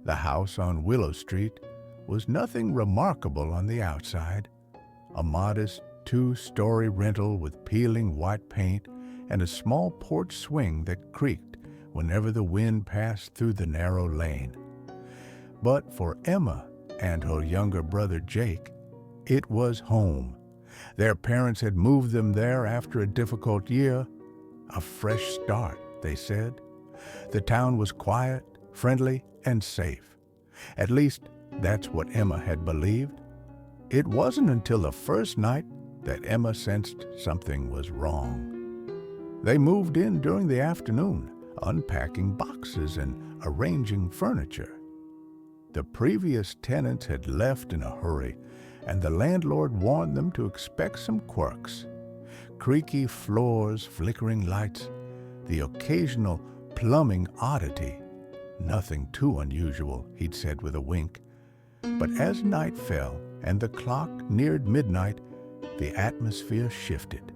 The house on Willow Street was nothing remarkable on the outside. A modest two-story rental with peeling white paint and a small porch swing that creaked whenever the wind passed through the narrow lane. But for Emma and her younger brother Jake, it was home. Their parents had moved them there after a difficult year. A fresh start, they said. The town was quiet, friendly, and safe. At least, that's what Emma had believed. It wasn't until the first night that Emma sensed something was wrong. They moved in during the afternoon, unpacking boxes and arranging furniture. The previous tenants had left in a hurry, and the landlord warned them to expect some quirks. Creaky floors, flickering lights, the occasional plumbing oddity. Nothing too unusual, he'd said with a wink. But as night fell and the clock neared midnight, the atmosphere shifted.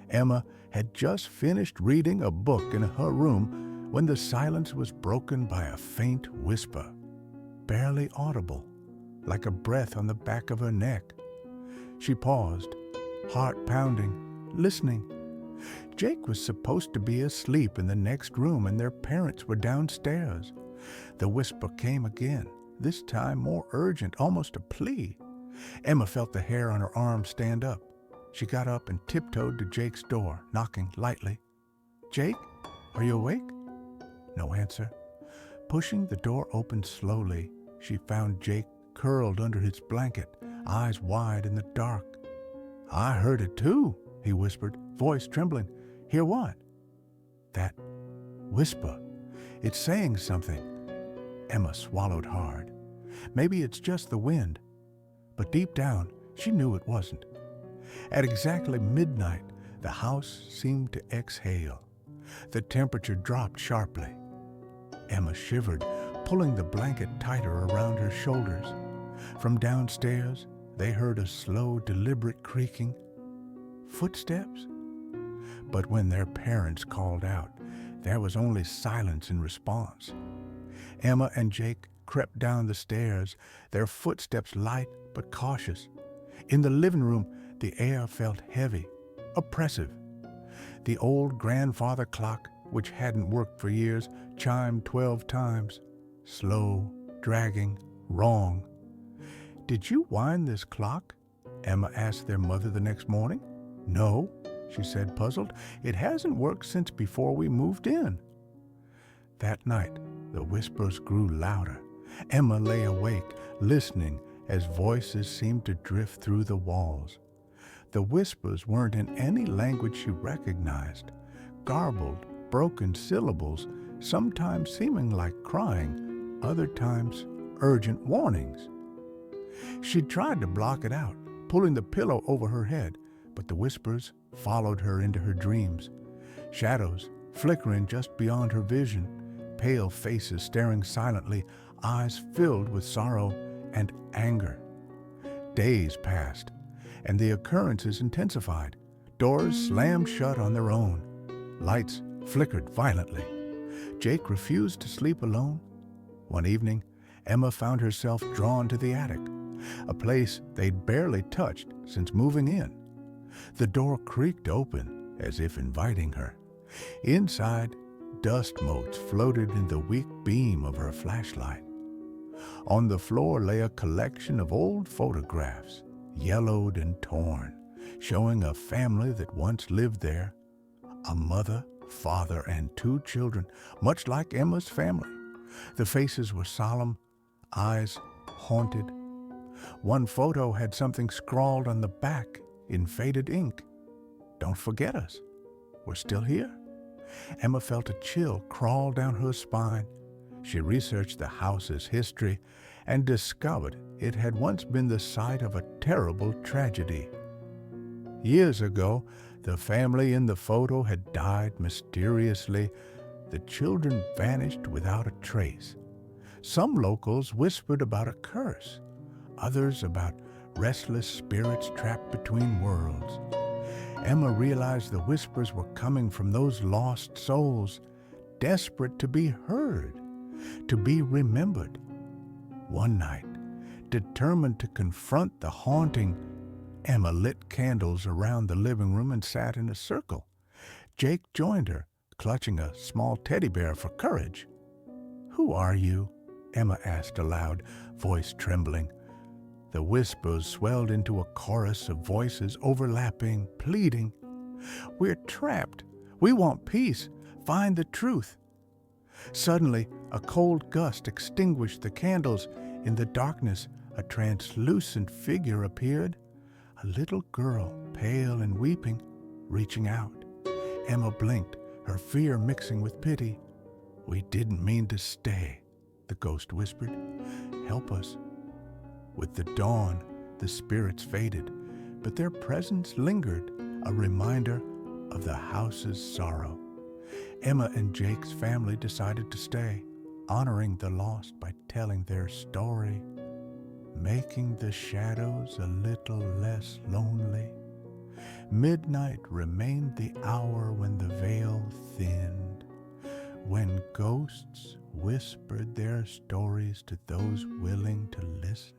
Emma had just finished reading a book in her room when the silence was broken by a faint whisper, barely audible, like a breath on the back of her neck. She paused, heart pounding, listening. Jake was supposed to be asleep in the next room and their parents were downstairs. The whisper came again, this time more urgent, almost a plea. Emma felt the hair on her arm stand up. She got up and tiptoed to Jake's door, knocking lightly. "Jake, are you awake?" No answer. Pushing the door open slowly, she found Jake curled under his blanket, eyes wide in the dark. "I heard it too," he whispered, voice trembling. "Hear what?" "That whisper. It's saying something." Emma swallowed hard. Maybe it's just the wind. But deep down, she knew it wasn't. At exactly midnight, the house seemed to exhale. The temperature dropped sharply. Emma shivered, pulling the blanket tighter around her shoulders. From downstairs, they heard a slow, deliberate creaking. Footsteps? But when their parents called out, there was only silence in response. Emma and Jake crept down the stairs, their footsteps light but cautious. In the living room, the air felt heavy, oppressive. The old grandfather clock, which hadn't worked for years, chimed 12 times. Slow, dragging, wrong. "Did you wind this clock?" Emma asked their mother the next morning. "No," she said, puzzled. "It hasn't worked since before we moved in." That night, the whispers grew louder. Emma lay awake, listening as voices seemed to drift through the walls. The whispers weren't in any language she recognized. Garbled, broken syllables, sometimes seeming like crying, other times urgent warnings. She tried to block it out, pulling the pillow over her head, but the whispers followed her into her dreams. Shadows flickering just beyond her vision, pale faces staring silently, eyes filled with sorrow and anger. Days passed, and the occurrences intensified. Doors slammed shut on their own. Lights flickered violently. Jake refused to sleep alone. One evening, Emma found herself drawn to the attic, a place they'd barely touched since moving in. The door creaked open, as if inviting her. Inside, dust motes floated in the weak beam of her flashlight. On the floor lay a collection of old photographs, yellowed and torn, showing a family that once lived there. A mother, father, and 2 children, much like Emma's family. The faces were solemn, eyes haunted. One photo had something scrawled on the back in faded ink. "Don't forget us. We're still here." Emma felt a chill crawl down her spine. She researched the house's history and discovered it had once been the site of a terrible tragedy. Years ago, the family in the photo had died mysteriously. The children vanished without a trace. Some locals whispered about a curse, others about restless spirits trapped between worlds. Emma realized the whispers were coming from those lost souls, desperate to be heard. to be remembered. One night, determined to confront the haunting, Emma lit candles around the living room and sat in a circle. Jake joined her, clutching a small teddy bear for courage. "Who are you?" Emma asked aloud, voice trembling. The whispers swelled into a chorus of voices overlapping, pleading. "We're trapped. We want peace. Find the truth." Suddenly, a cold gust extinguished the candles. In the darkness, a translucent figure appeared. A little girl, pale and weeping, reaching out. Emma blinked, her fear mixing with pity. "We didn't mean to stay," the ghost whispered. "Help us." With the dawn, the spirits faded, but their presence lingered, a reminder of the house's sorrow. Emma and Jake's family decided to stay, honoring the lost by telling their story, making the shadows a little less lonely. Midnight remained the hour when the veil thinned, when ghosts whispered their stories to those willing to listen.